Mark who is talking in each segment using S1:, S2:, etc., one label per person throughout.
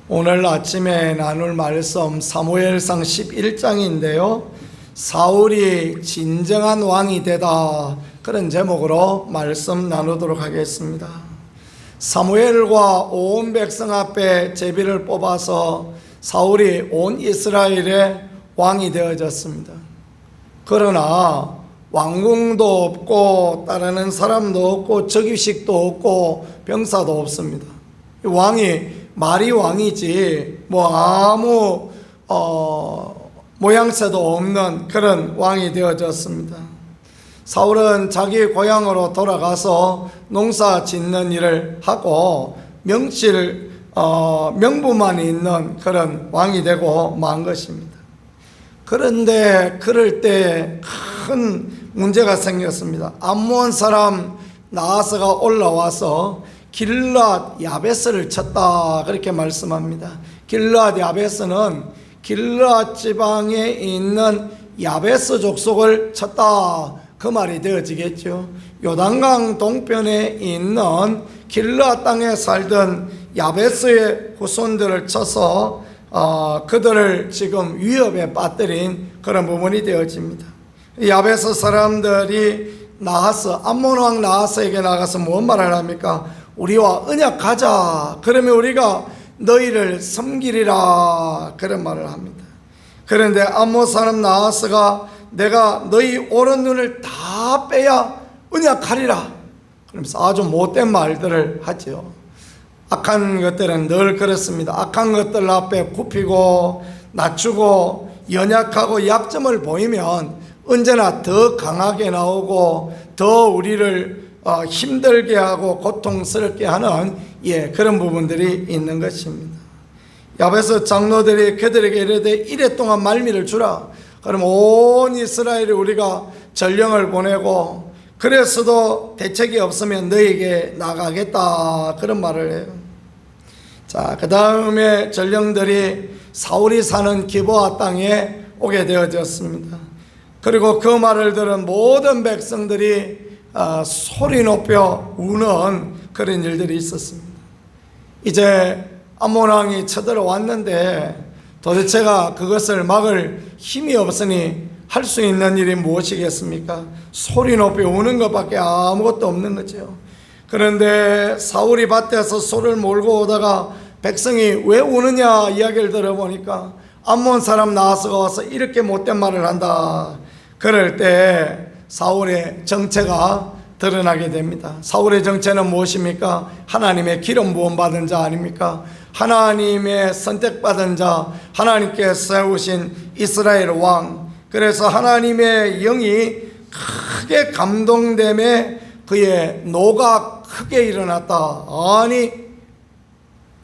S1: 오늘 아침에 나눌 말씀 사무엘상 11장인데요. 사울이 진정한 왕이 되다, 그런 제목으로 말씀 나누도록 하겠습니다. 사무엘과 온 백성 앞에 제비를 뽑아서 사울이 온 이스라엘의 왕이 되어졌습니다. 그러나 왕궁도 없고 따르는 사람도 없고 즉위식도 없고 병사도 없습니다. 왕이 말이 왕이지 아무 모양새도 없는 그런 왕이 되어졌습니다. 사울은 자기 고향으로 돌아가서 농사 짓는 일을 하고 명부만 있는 그런 왕이 되고 만 것입니다. 그런데 그럴 때 큰 문제가 생겼습니다. 암몬 사람 나하스가 올라와서 길르앗 야베스를 쳤다, 그렇게 말씀합니다. 길르앗 야베스는 길르앗 지방에 있는 야베스 족속을 쳤다, 그 말이 되어지겠죠. 요단강 동편에 있는 길르앗 땅에 살던 야베스의 후손들을 쳐서 그들을 지금 위협에 빠뜨린 그런 부분이 되어집니다. 야베스 사람들이 암몬 왕 나하스에게 나가서 무슨 말을 합니까? 우리와 언약하자, 그러면 우리가 너희를 섬기리라, 그런 말을 합니다. 그런데 암몬 사람 나하스가 내가 너희 오른 눈을 다 빼야 언약하리라, 그러면서 아주 못된 말들을 하죠. 악한 것들은 늘 그렇습니다. 악한 것들 앞에 굽히고 낮추고 연약하고 약점을 보이면 언제나 더 강하게 나오고 더 우리를 힘들게 하고 고통스럽게 하는 그런 부분들이 있는 것입니다. 야베스 장로들이 그들에게 이르되 이래 동안 말미를 주라. 그럼 온 이스라엘이 우리가 전령을 보내고 그래서도 대책이 없으면 너에게 나가겠다, 그런 말을 해요. 자, 그 다음에 전령들이 사울이 사는 기브아 땅에 오게 되어졌습니다. 그리고 그 말을 들은 모든 백성들이 소리 높여 우는 그런 일들이 있었습니다. 이제 암몬 왕이 쳐들어왔는데 도대체가 그것을 막을 힘이 없으니 할 수 있는 일이 무엇이겠습니까? 소리 높여 우는 것밖에 아무것도 없는 거죠. 그런데 사울이 밭에서 소를 몰고 오다가 백성이 왜 우느냐 이야기를 들어보니까 암몬 사람 나하스가 와서 이렇게 못된 말을 한다. 그럴 때 사울의 정체가 드러나게 됩니다. 사울의 정체는 무엇입니까? 하나님의 기름 부음 받은 자 아닙니까? 하나님의 선택받은 자, 하나님께 세우신 이스라엘 왕. 그래서 하나님의 영이 크게 감동됨에 그의 노가 크게 일어났다. 아니,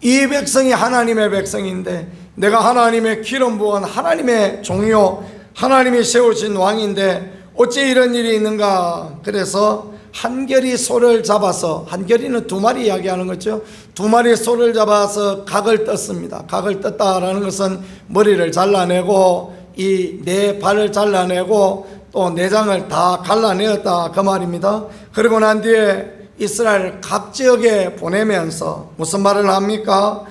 S1: 이 백성이 하나님의 백성인데 내가 하나님의 기름 부은 하나님의 종료, 하나님이 세우신 왕인데 어찌 이런 일이 있는가? 그래서 한결이 소를 잡아서, 한결이는 두 마리 이야기하는 거죠. 두 마리 소를 잡아서 각을 떴습니다. 각을 떴다라는 것은 머리를 잘라내고 이 네 발을 잘라내고 또 내장을 다 갈라내었다, 그 말입니다. 그리고 난 뒤에 이스라엘 각 지역에 보내면서 무슨 말을 합니까?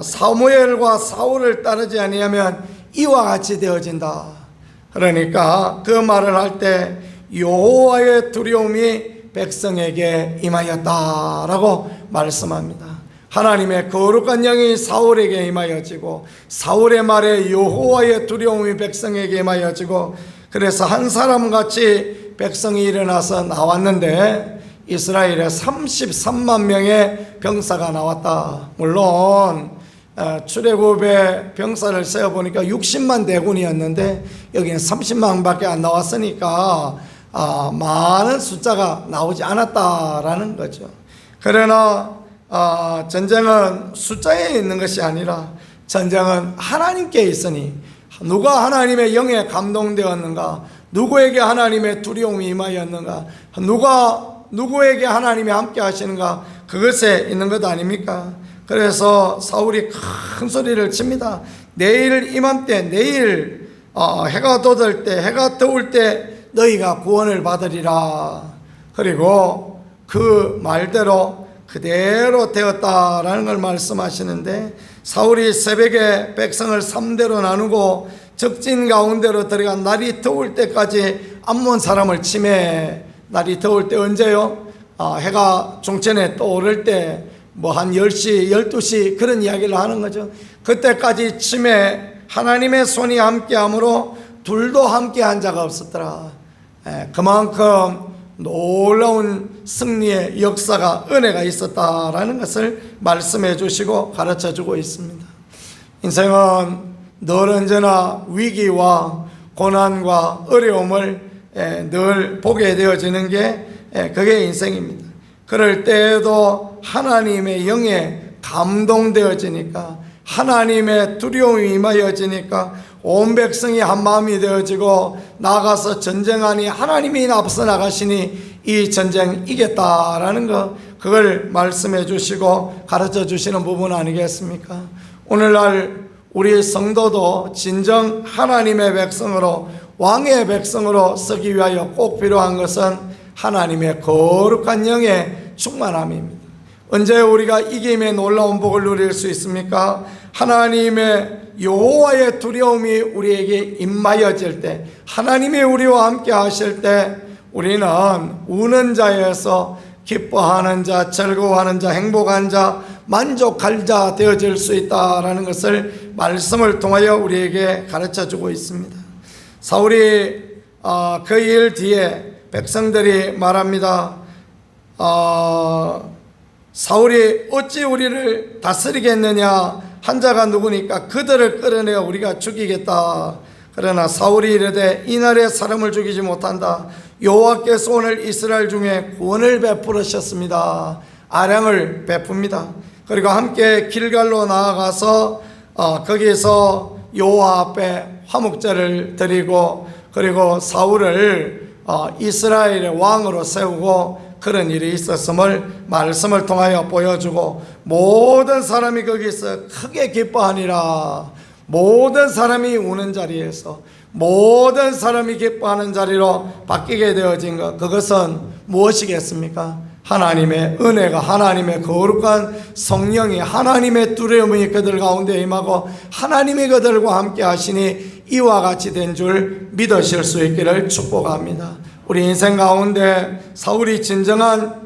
S1: 사무엘과 사울을 따르지 아니하면 이와 같이 되어진다. 그러니까 그 말을 할 때 여호와의 두려움이 백성에게 임하였다라고 말씀합니다. 하나님의 거룩한 영이 사울에게 임하여지고 사울의 말에 여호와의 두려움이 백성에게 임하여지고 그래서 한 사람같이 백성이 일어나서 나왔는데 이스라엘에 33만 명의 병사가 나왔다. 물론 출애굽에 병사를 세어보니까 60만 대군이었는데 여기는 30만 밖에 안 나왔으니까 많은 숫자가 나오지 않았다라는 거죠. 그러나 전쟁은 숫자에 있는 것이 아니라 전쟁은 하나님께 있으니 누가 하나님의 영에 감동되었는가, 누구에게 하나님의 두려움이 임하였는가, 누구에게 하나님이 함께 하시는가, 그것에 있는 것 아닙니까? 그래서 사울이 큰 소리를 칩니다. 내일 이맘때, 내일 해가 돋을 때, 해가 더울 때 너희가 구원을 받으리라. 그리고 그 말대로 그대로 되었다라는 걸 말씀하시는데, 사울이 새벽에 백성을 3대로 나누고 적진 가운데로 들어가 날이 더울 때까지 암몬 사람을 치매. 날이 더울 때 언제요? 해가 종전에 떠오를 때 뭐 한 10시, 12시 그런 이야기를 하는 거죠. 그때까지 치매. 하나님의 손이 함께함으로 둘도 함께한 자가 없었더라. 그만큼 놀라운 승리의 역사가, 은혜가 있었다라는 것을 말씀해 주시고 가르쳐 주고 있습니다. 인생은 늘 언제나 위기와 고난과 어려움을 늘 보게 되어지는 게 그게 인생입니다. 그럴 때에도 하나님의 영에 감동되어지니까, 하나님의 두려움이 임하여지니까 온 백성이 한 마음이 되어지고 나가서 전쟁하니 하나님이 앞서 나가시니 이 전쟁 이겼다라는 것, 그걸 말씀해 주시고 가르쳐 주시는 부분 아니겠습니까? 오늘날 우리 성도도 진정 하나님의 백성으로, 왕의 백성으로 서기 위하여 꼭 필요한 것은 하나님의 거룩한 영의 충만함입니다. 언제 우리가 이김의 놀라운 복을 누릴 수 있습니까? 하나님의 여호와의 두려움이 우리에게 임하여질 때, 하나님이 우리와 함께 하실 때 우리는 우는 자에서 기뻐하는 자, 즐거워하는 자, 행복한 자, 만족할 자 되어질 수 있다라는 것을 말씀을 통하여 우리에게 가르쳐 주고 있습니다. 사울이 그 일 뒤에 백성들이 말합니다. 사울이 어찌 우리를 다스리겠느냐, 한 자가 누구니까 그들을 끌어내어 우리가 죽이겠다. 그러나 사울이 이르되 이날에 사람을 죽이지 못한다. 여호와께서 오늘 이스라엘 중에 구원을 베푸셨습니다. 아량을 베풉니다. 그리고 함께 길갈로 나아가서 거기서 여호와 앞에 화목제를 드리고, 그리고 사울을 이스라엘의 왕으로 세우고 그런 일이 있었음을 말씀을 통하여 보여주고, 모든 사람이 거기서 크게 기뻐하니라. 모든 사람이 우는 자리에서 모든 사람이 기뻐하는 자리로 바뀌게 되어진 것, 그것은 무엇이겠습니까? 하나님의 은혜가, 하나님의 거룩한 성령이, 하나님의 두려움이 그들 가운데 임하고 하나님이 그들과 함께 하시니 이와 같이 된 줄 믿으실 수 있기를 축복합니다. 우리 인생 가운데 사울이 진정한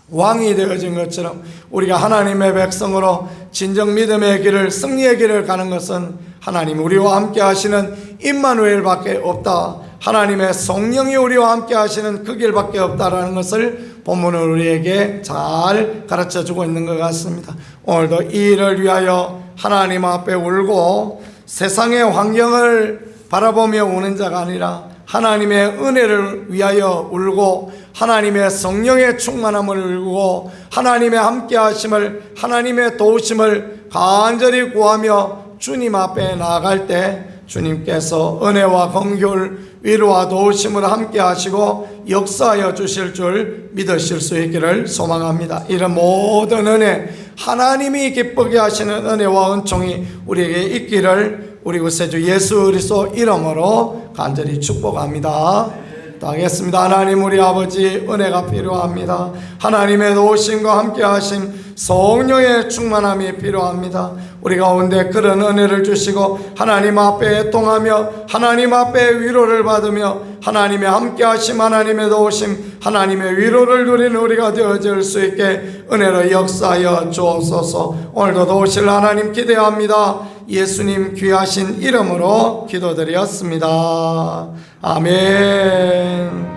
S1: 왕이 되어진 것처럼 우리가 하나님의 백성으로 진정 믿음의 길을, 승리의 길을 가는 것은 하나님 우리와 함께 하시는 임마누엘밖에 없다. 하나님의 성령이 우리와 함께 하시는 그 길밖에 없다라는 것을 본문은 우리에게 잘 가르쳐 주고 있는 것 같습니다. 오늘도 이 일을 위하여 하나님 앞에 울고 세상의 환경을 바라보며 우는 자가 아니라 하나님의 은혜를 위하여 울고 하나님의 성령의 충만함을 울고 하나님의 함께 하심을, 하나님의 도우심을 간절히 구하며 주님 앞에 나아갈 때 주님께서 은혜와 긍휼, 위로와 도우심을 함께 하시고 역사하여 주실 줄 믿으실 수 있기를 소망합니다. 이런 모든 은혜, 하나님이 기쁘게 하시는 은혜와 은총이 우리에게 있기를 우리 구세주 예수 그리스도 이름으로 간절히 축복합니다. 하겠습니다. 하나님 우리 아버지, 은혜가 필요합니다. 하나님의 도우심과 함께 하심, 성령의 충만함이 필요합니다. 우리 가운데 그런 은혜를 주시고 하나님 앞에 애통하며 하나님 앞에 위로를 받으며 하나님의 함께 하심, 하나님의 도우심, 하나님의 위로를 누리는 우리가 되어질 수 있게 은혜로 역사하여 주옵소서. 오늘도 도우실 하나님 기대합니다. 예수님 귀하신 이름으로 기도드렸습니다. 아멘.